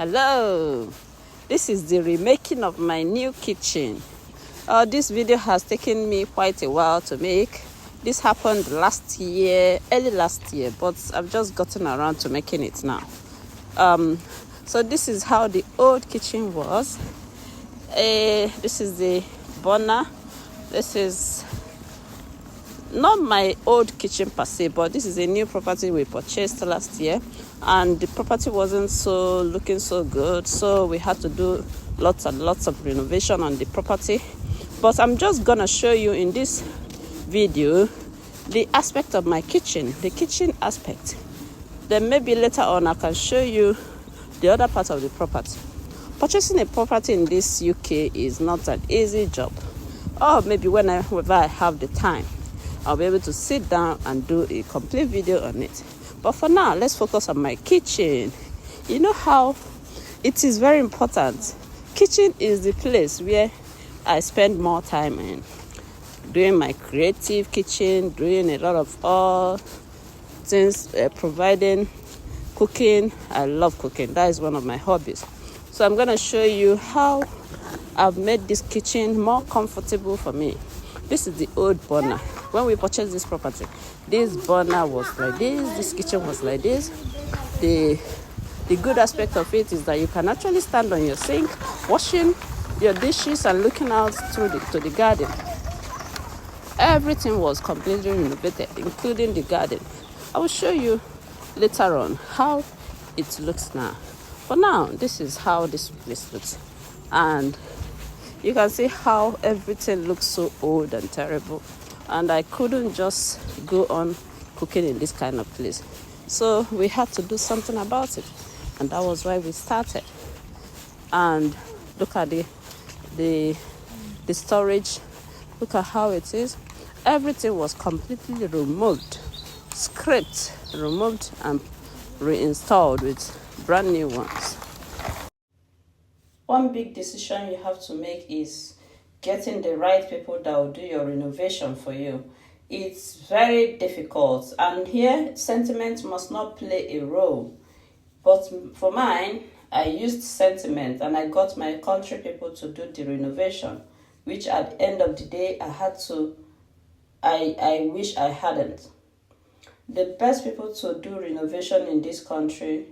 Hello, this is the remaking of my new kitchen. This video has taken me quite a while to make. This happened last year, early last year, but I've just gotten around to making it now. So this is how the old kitchen was. This is the burner. This is not my old kitchen per se, but this is a new property we purchased last year, and the property wasn't looking so good, so we had to do lots and lots of renovation on the property. But I'm just gonna show you in this video the aspect of my kitchen, the kitchen aspect. Then maybe later on I can show you the other part of the property. Purchasing a property in this UK is not an easy job. Or maybe whenever I have the time, I'll be able to sit down and do a complete video on it. But for now, let's focus on my kitchen. You know how it is very important. Kitchen is the place where I spend more time in. Doing my creative kitchen, doing a lot of all things, providing, cooking. I love cooking. That is one of my hobbies. So I'm going to show you how I've made this kitchen more comfortable for me. This is the old burner. When we purchased this property, this burner was like this kitchen was like this. The good aspect of it is that you can actually stand on your sink, washing your dishes and looking out to the garden. Everything was completely renovated, including the garden. I will show you later on how it looks now. For now, this is how this place looks. And you can see how everything looks so old and terrible. And I couldn't just go on cooking in this kind of place. So we had to do something about it. And that was why we started. And look at the storage. Look at how it is. Everything was completely removed, scraped, removed, and reinstalled with brand new ones. One big decision you have to make is getting the right people that will do your renovation for you. It's very difficult, and here sentiment must not play a role. But for mine, I used sentiment and I got my country people to do the renovation, which at the end of the day I wish I hadn't. The best people to do renovation in this country,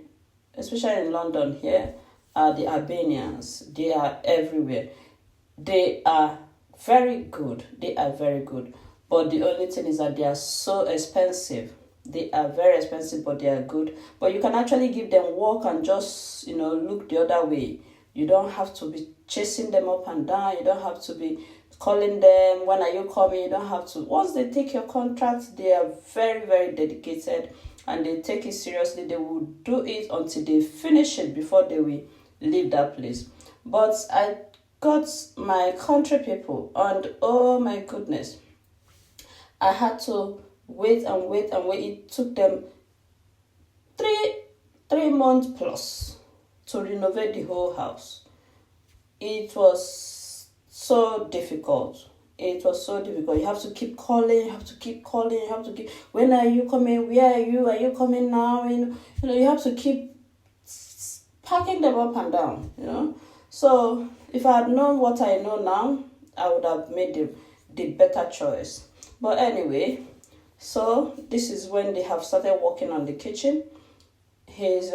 especially in London here, are the Albanians. They are everywhere. They are very good. They are very good. But the only thing is that they are so expensive. They are very expensive, but they are good. But you can actually give them work and just, look the other way. You don't have to be chasing them up and down. You don't have to be calling them, when are you coming? You don't have to. Once they take your contract, they are very, very dedicated and they take it seriously. They will do it until they finish it before they will leave that place. But I got my country people, and oh my goodness, I had to wait and wait and wait. It took them three months plus to renovate the whole house. It was so difficult. It was so difficult. You have to keep calling, you have to keep, when are you coming? Where are you? Are you coming now? You have to keep packing them up and down, So if I had known what I know now, I would have made the better choice. But anyway, so this is when they have started working on the kitchen. He's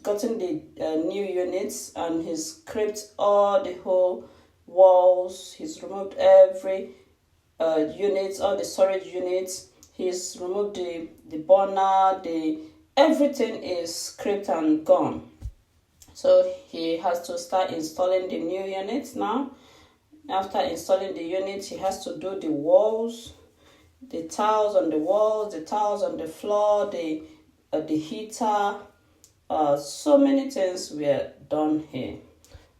gotten the new units, and he's scraped all the whole walls. He's removed every unit, all the storage units. He's removed the burner. Everything is scraped and gone. So he has to start installing the new units now. After installing the units, he has to do the walls, the tiles on the walls, the tiles on the floor, the heater. So many things were done here,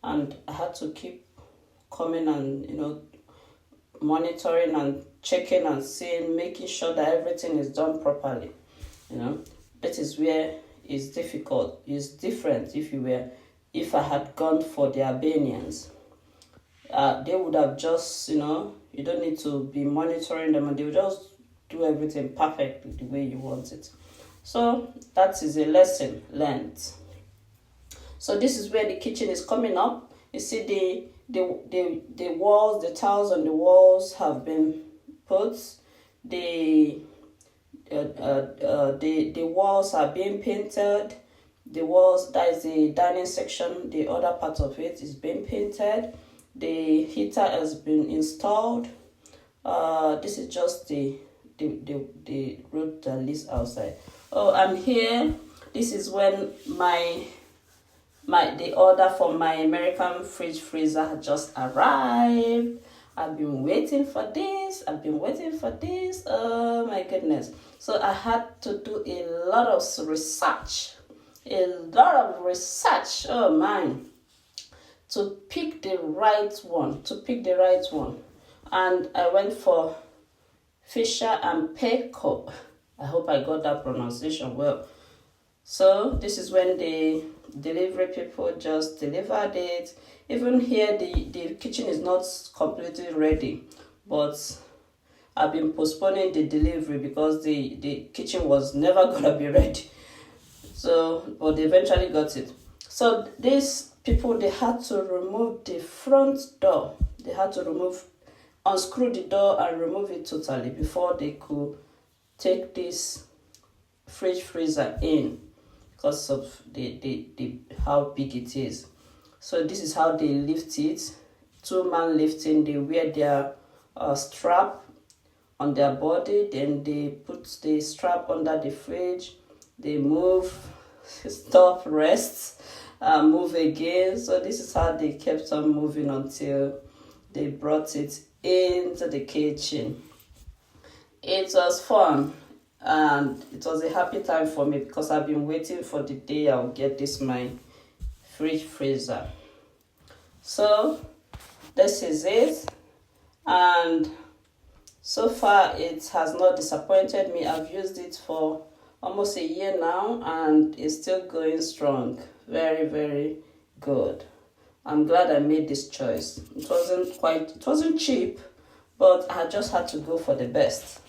and I had to keep coming and monitoring and checking and seeing, making sure that everything is done properly. That is where it's difficult. It's different if I had gone for the Albanians. They would have just, you don't need to be monitoring them, and they would just do everything perfectly the way you want it. So that is a lesson learned. So this is where the kitchen is coming up. You see the walls, the tiles on the walls have been put. The the walls are being painted. The walls, that is the dining section, the other part of it is being painted. The heater has been installed. This is just the road that leads outside. Oh, and here, this is when the order for my American fridge freezer had just arrived. I've been waiting for this. Oh my goodness. So I had to do a lot of research. Oh man. To pick the right one. And I went for Fisher and Paykel. I hope I got that pronunciation well. So this is when the delivery people just delivered it. Even here, the kitchen is not completely ready, but I've been postponing the delivery because the kitchen was never gonna be ready. So, but they eventually got it. So these people, they had to remove the front door. They had to unscrew the door and remove it totally before they could take this fridge freezer in, because of the how big it is. So this is how they lift it. 2-man lifting. They wear their strap on their body, then they put the strap under the fridge. They move, stop, rest, move again. So this is how they kept on moving until they brought it into the kitchen. It was fun. And it was a happy time for me because I've been waiting for the day I'll get this my fridge freezer. So this is it, and so far it has not disappointed me. I've used it for almost a year now and it's still going strong. Very, very good. I'm glad I made this choice. It wasn't cheap, but I just had to go for the best.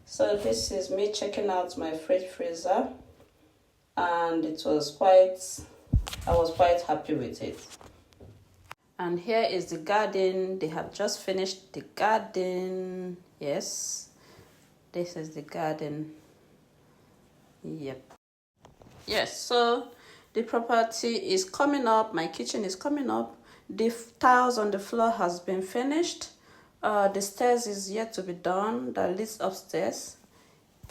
So this is me checking out my fridge freezer, and I was quite happy with it. And here is the garden. They have just finished the garden. Yes, this is the garden. Yep. Yes, so the property is coming up. My kitchen is coming up. The tiles on the floor has been finished. The stairs is yet to be done. That leads upstairs.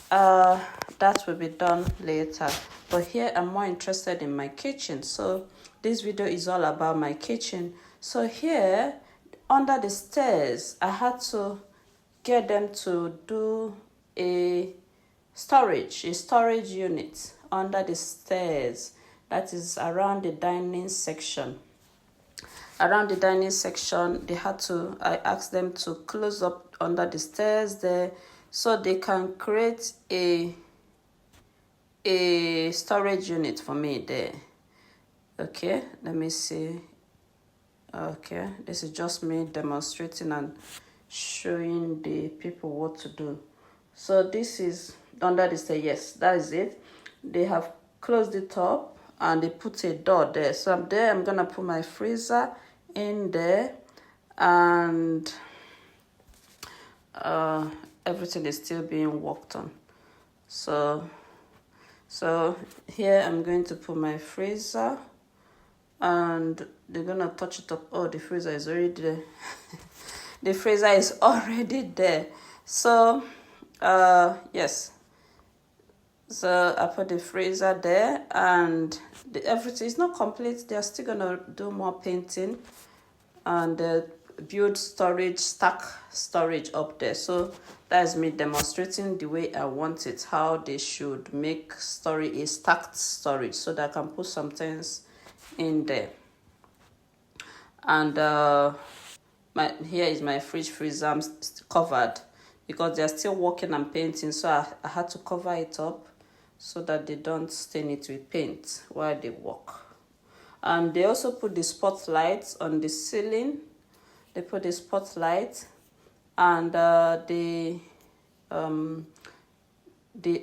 That will be done later. But here I'm more interested in my kitchen. So this video is all about my kitchen. So here under the stairs, I had to get them to do a storage unit under the stairs. That is around the dining section. Around the dining section, I asked them to close up under the stairs there so they can create a storage unit for me there. Okay, let me see. Okay, this is just me demonstrating and showing the people what to do. So this is under the stairs. Yes, that is it. They have closed it up and they put a door there. So I'm gonna put my freezer in there, and everything is still being worked on. So here I'm going to put my freezer, and they're gonna touch it up. Oh, the freezer is already there. The freezer is already there. So yes, so I put the freezer there, and everything is not complete. They're still gonna do more painting and build stack storage up there. So that is me demonstrating the way I want it, how they should make a stacked storage, so that I can put some things in there. And here is my fridge freezer. I'm covered because they're still working and painting, so I had to cover it up so that they don't stain it with paint while they work. And they also put the spotlights on the ceiling. They put the spotlight, and the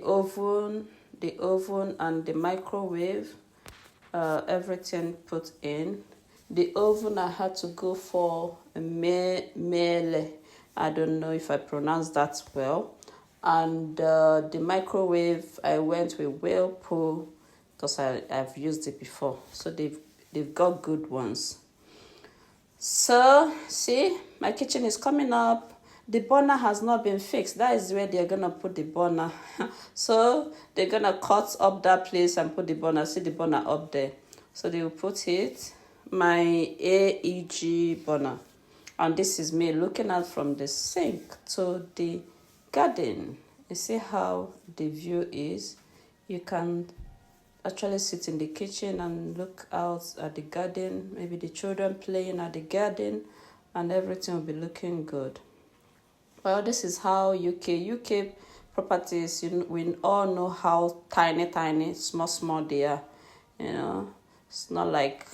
oven, the oven and the microwave, everything put in. The oven, I had to go for a mele. I don't know if I pronounced that well. And the microwave, I went with Whirlpool because I've used it before. So they've got good ones. So, see, my kitchen is coming up. The burner has not been fixed. That is where they're going to put the burner. So, they're going to cut up that place and put the burner. See the burner up there. So, they will put it, my AEG burner. And this is me looking out from the sink to the garden. You see how the view is? You can actually sit in the kitchen and look out at the garden, maybe the children playing at the garden, and everything will be looking good. Well, this is how UK properties, we all know how tiny, small they are. It's not like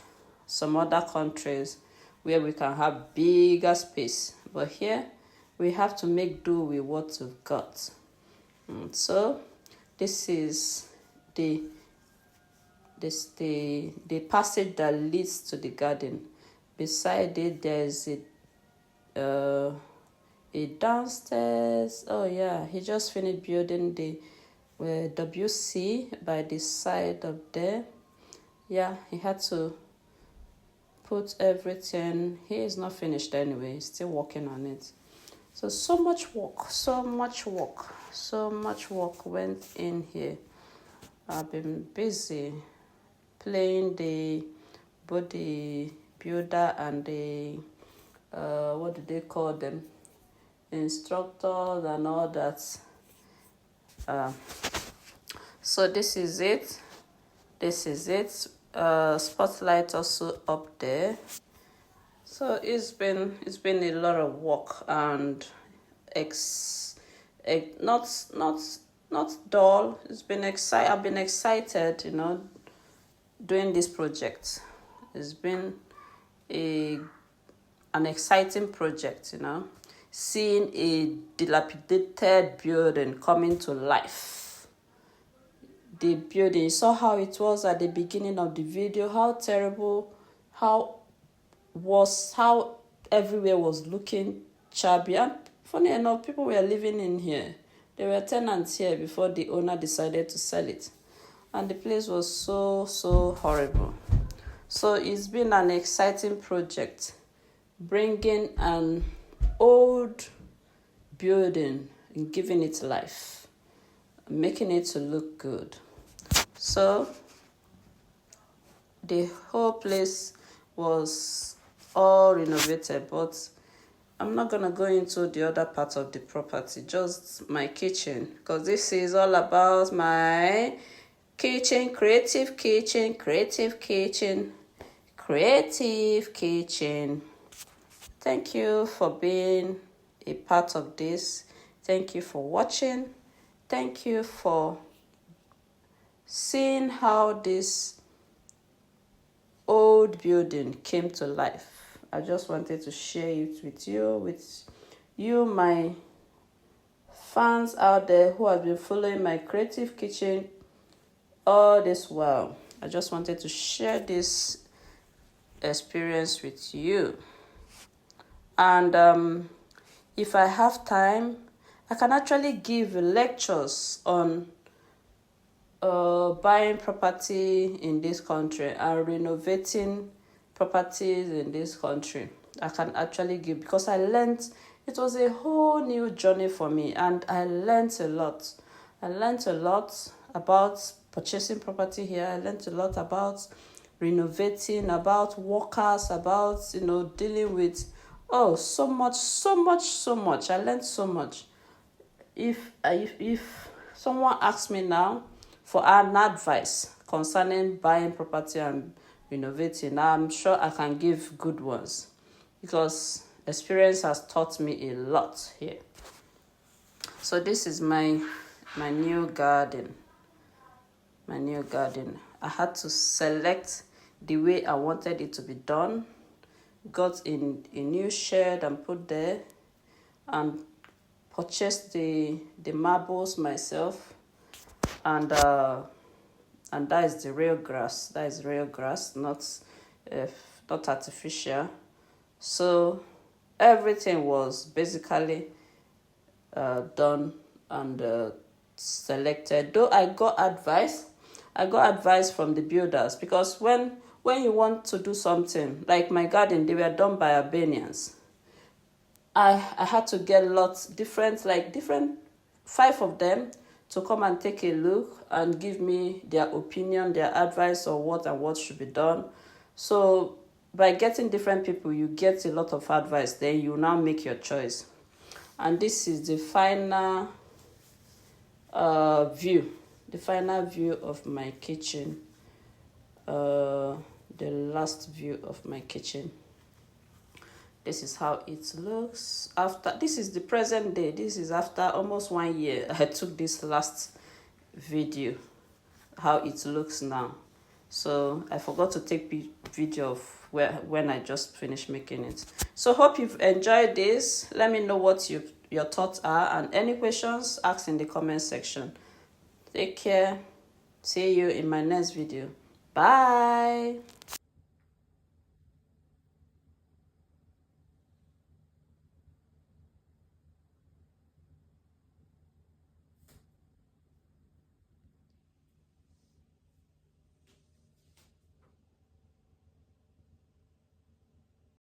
some other countries where we can have bigger space. But here, we have to make do with what we've got. So, this is the passage that leads to the garden. Beside it, there's a downstairs. Oh yeah, he just finished building the WC by the side of there. Yeah, he had to put everything. He is not finished anyway. He's still working on it. So much work went in here. I've been busy playing both the builder and the what do they call them, instructors and all that. So this is it. Spotlight also up there. So it's been a lot of work and not dull. It's been I've been excited, doing this project. It's been an exciting project, seeing a dilapidated building coming to life. The building, you saw how it was at the beginning of the video, how terrible, how everywhere was looking shabby. And funny enough, people were living in here. There were tenants here before the owner decided to sell it. And the place was so horrible. So it's been an exciting project, bringing an old building and giving it life, making it to look good. So the whole place was all renovated, but I'm not gonna go into the other part of the property, just my kitchen, because this is all about my kitchen, creative kitchen. Thank you for being a part of this. Thank you for watching. Thank you for seeing how this old building came to life. I just wanted to share it with you, my fans out there who have been following my creative kitchen all this while. I just wanted to share this experience with you. And if I have time, I can actually give lectures on buying property in this country and renovating properties in this country. I can actually give, because I learned, it was a whole new journey for me, and I learned a lot. I learned a lot about purchasing property here. I learned a lot about renovating, about workers, about dealing with so much. I learned so much. If someone asks me now for an advice concerning buying property and renovating, I'm sure I can give good ones, because experience has taught me a lot here. So this is my new garden. I had to select the way I wanted it to be done. Got in a new shed and put there, and purchased the marbles myself. and that is the real grass. That is real grass, uh, not artificial. So everything was basically done and selected. Though I got advice from the builders, because when you want to do something like my garden, they were done by Albanians. I had to get lots different 5 of them to come and take a look and give me their opinion, their advice on what and what should be done. So by getting different people, you get a lot of advice. Then you now make your choice. And this is the final view, the final view of my kitchen. The last view of my kitchen. This is how it looks after. This is the present day. This is after almost 1 year. I took this last video, how it looks now. So I forgot to take video of when I just finished making it. So hope you've enjoyed this. Let me know what your thoughts are, and any questions, ask in the comment section. Take care. See you in my next video. Bye.